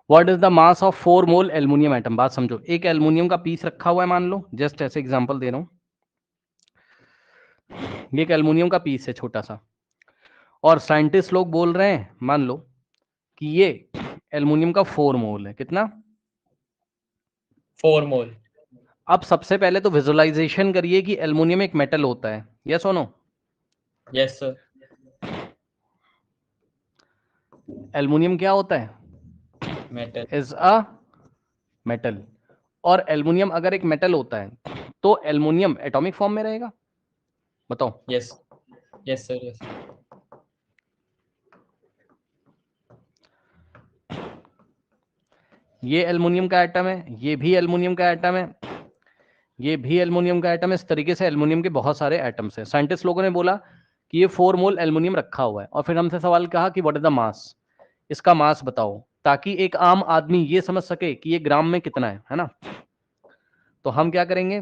What is the mass of 4 mole aluminium atom. बात समझो, एक एल्युमिनियम का पीस रखा हुआ है, मान लो, जस्ट ऐसे एग्जांपल दे रहा हूं, ये एक एल्युमिनियम का पीस है छोटा सा, और साइंटिस्ट लोग बोल रहे हैं, मान लो कि ये एल्युमिनियम का 4 मोल है। कितना? 4 मोल। अब सबसे पहले तो विजुअलाइजेशन करिए कि एल्युमिनियम एक मेटल होता है, यस और नो? Yes sir. एल्युमिनियम क्या होता है? मेटल। Is a metal. और एल्युमिनियम अगर एक मेटल होता है तो एल्युमिनियम एटॉमिक फॉर्म में रहेगा? बताओ। यस। Yes sir. यस। ये एल्युमिनियम का एटम है, ये भी एल्युमिनियम का एटम है, ये भी एल्युमिनियम का एटम है। इस तरीके से एल्युमिनियम के बहुत सारे एटम्स हैं। साइंटिस्ट लोगों ने बोला कि ये 4 मोल एल्युमिनियम रखा हुआ है, और फिर हमसे सवाल कहा कि व्हाट इज द मास, इसका मास बताओ, ताकि एक आम आदमी ये समझ सके कि ये ग्राम में कितना है ना? तो हम क्या करेंगे?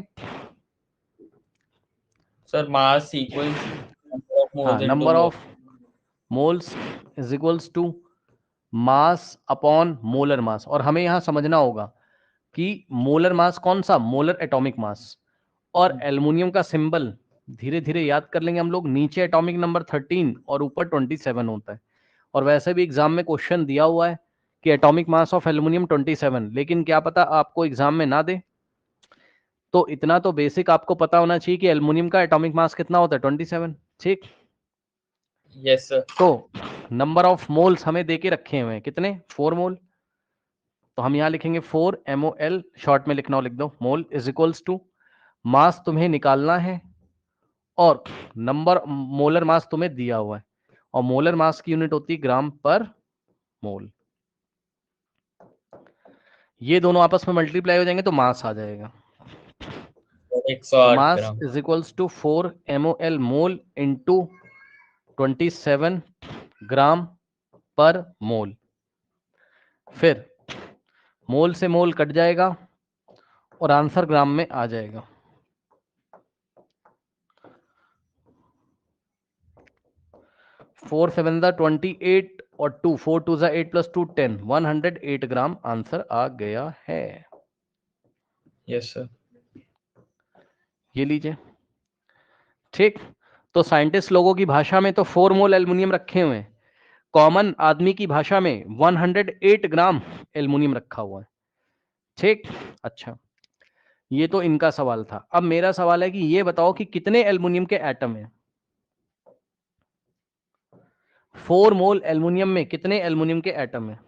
Sir mass equals number of हाँ, moles into number mole. Of moles is equals to mass upon molar mass. और हमें यहां समझना होगा कि मोलर मास कौन सा? Molar atomic mass. और एल्युमिनियम का सिंबल धीरे धीरे याद कर लेंगे हम लोग, नीचे एटॉमिक नंबर 13 और ऊपर 27 होता है। और वैसे भी एग्जाम में क्वेश्चन दिया हुआ है कि एटॉमिक मास ऑफ एल्युमिनियम 27, लेकिन क्या पता आपको एग्जाम में ना दे। तो इतना तो बेसिक आपको पता होना चाहिए कि एल्युमिनियम का एटॉमिक मास कितना होता है? 27। ठीक। Yes sir. तो नंबर ऑफ मोल्स हमें देके रखे हुए हैं, कितने? 4 मोल। तो हम यहां लिखेंगे 4 MOL, शॉर्ट में लिखना हो लिख दो, mole is equals to mass तुम्हें निकालना है और नंबर मोलर मास तुम्हें दिया हुआ है, और मोलर मास की यूनिट होती है ग्राम पर मोल। ये दोनों आपस में मल्टीप्लाई हो जाएंगे तो मास आ जाएगा। तो 108 mass gram. Is equals to 4 MOL mole into 27 gram पर मोल। फिर मोल से मोल कट जाएगा और आंसर ग्राम में आ जाएगा। 4 7 28 और 2 4 2 8 प्लस 2 10 108 ग्राम आंसर आ गया है। Yes sir. ये लीजिए। ठीक। तो साइंटिस्ट लोगों की भाषा में तो 4 मोल एल्युमिनियम रखे हुए हैं, कॉमन आदमी की भाषा में 108 ग्राम एल्युमिनियम रखा हुआ है। ठीक। अच्छा, ये तो इनका सवाल था। अब मेरा सवाल है कि ये बताओ कि कितने एल्युमिनियम के एटम हैं? 4 मोल एल्युमिनियम में कितने एल्युमिनियम के एटम हैं?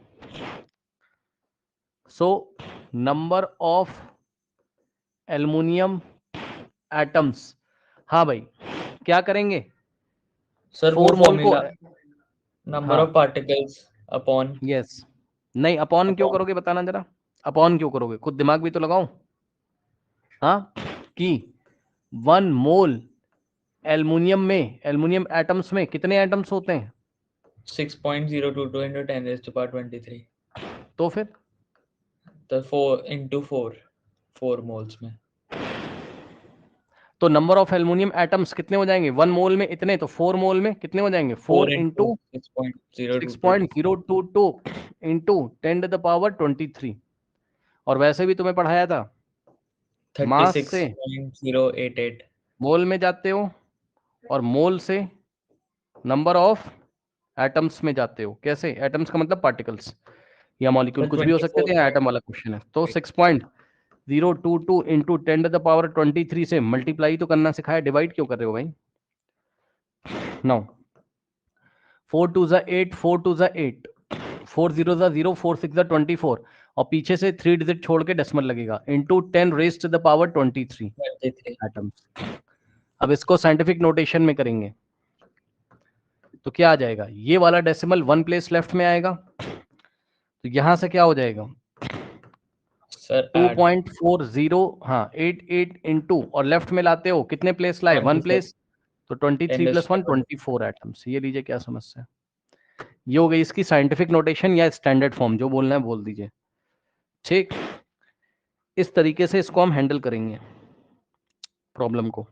So number of aluminium atoms. हाँ भाई, क्या करेंगे? सर वो 4 मोल को, फॉर्मूला नंबर हाँ, ऑफ पार्टिकल्स अपॉन। यस। नहीं, अपॉन क्यों अपॉन। करोगे? बताना जरा, अपॉन क्यों करोगे? खुद दिमाग भी तो लगाओ। हाँ, कि 1 मोल एल्युमिनियम में, एल्युमिनियम एटम्स में कितने एटम्स होते हैं? 6.022 into 10 raised to power 23। तो फिर तो 4 into 4 मोल्स में। तो नंबर ऑफ एल्युमिनियम एटम्स कितने हो जाएंगे? 1 मोल में इतने, तो 4 मोल में कितने हो जाएंगे? 4 4 into इंटू 6.022। 6.022 इंटू 10 टू द पावर 23। और वैसे भी तुम्हें पढ़ाया था, मास से 36.088। मोल में जाते हो और मोल से नंबर ऑफ एटम्स में जाते हो। कैसे? एटम्स का मतलब पार्टिकल्स या मॉलिक्यूल, सर कुछ भी हो सकते थे, एटम वाला क्वेश्चन है। तो 6.022 इंटू 10 टू द पावर 23 से मल्टीप्लाई तो करना सिखाया, डिवाइड क्यों कर रहे हो भाई? नाउ 4 2 8, 4 2 8, 4 0 0, 4 6 24, और पीछे से 3 डिजिट छोड़ के डेसिमल लगेगा, into 10 raise to the power 23 23। Atoms. अब इसको साइंटिफिक नोटेशन में करेंगे तो क्या आ जाएगा? ये वाला डेसिमल 1 प्लेस लेफ्ट में आएगा, तो यहां से क्या हो जाएगा? सर ऐड 2.40, हाँ 88 इंटू, और लेफ्ट में लाते हो कितने प्लेस लाए? 1 24। प्लेस, तो 23 10 प्लस 1 24 एटम्स। ये लीजिए, क्या समस्या है? ये हो गई इसकी साइंटिफिक नोटेशन या स्टैंडर्ड फॉर्म, जो बोलना है बोल दीजिए। ठीक। इस तरीके से इसको हम हैंडल करेंगे प्रॉब्लम को।